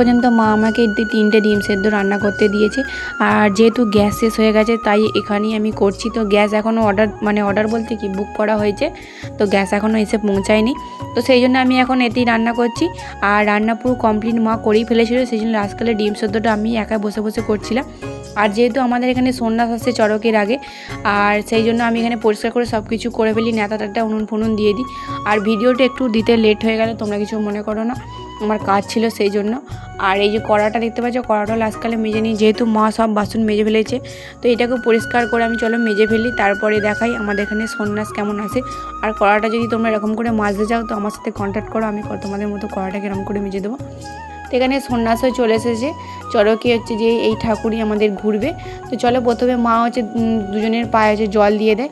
পর্যন্ত মা আমাকে 3টে ডিম সেদ্ধ রান্না করতে দিয়েছে। আর যেহেতু গ্যাস শেষ হয়ে গেছে তাই এখানেই আমি করছি। তো গ্যাস এখনও অর্ডার বলতে কি বুক করা হয়েছে, তো গ্যাস এখনও এসে পৌঁছায়নি। তো সেই জন্য আমি এখন এতেই রান্না করছি। আর রান্না পুরো কমপ্লিট মা করেই ফেলেছিল, সেই জন্য লাস্টকালে ডিম সেদ্ধটা আমি একা বসে বসে করছিলাম। আর যেহেতু আমাদের এখানে সন্ন্যাস আসছে চড়কের আগে, আর সেই জন্য আমি এখানে পরিষ্কার করে সব কিছু করে ফেলি, নেতাটা উনুন ফুনুন দিয়ে দিই। আর ভিডিওটা একটু দিতে লেট হয়ে গেল, তোমরা কিছু মনে করো না, আমার কাজ ছিল সেই জন্য। আর এই যে কড়াটা দেখতে পাচ্ছ, কড়াটা লাস্টকালে মেজে নিই, যেহেতু মা সব বাসন মেজে ফেলেছে। তো এটাকে পরিষ্কার করে আমি চলো মেজে ফেলি, তারপরে দেখাই আমাদের এখানে সন্ন্যাস কেমন আসে। আর কড়াটা যদি তোমরা এরকম করে মাজতে চাও তো আমার সাথে কন্ট্যাক্ট করো, আমি তোমাদের মতো কড়াটাকে এরকম করে মেজে দেবো। তো এখানে সন্ন্যাস হয়ে চলে এসেছে, চড়কে হচ্ছে যে এই ঠাকুরই আমাদের ঘুরবে। তো চলো প্রথমে মা হচ্ছে দুজনের পায়ে হচ্ছে জল দিয়ে দেয়।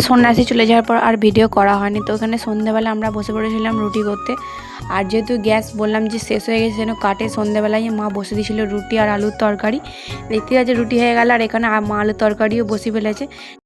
সন্ন্যাসী চলে যাওয়ার পর আর ভিডিও করা হয়নি। তো ওখানে সন্ধ্যাবেলা আমরা বসে পড়েছিলাম রুটি করতে। আর যেহেতু গ্যাস বললাম যে শেষ হয়ে গেছে, যেন কাটে, সন্ধ্যাবেলায় মা বসে দিয়েছিল রুটি আর আলুর তরকারি। দেখতে যাচ্ছে রুটি হয়ে গেল, আর এখানে মা আলুর তরকারিও বসে ফেলেছে।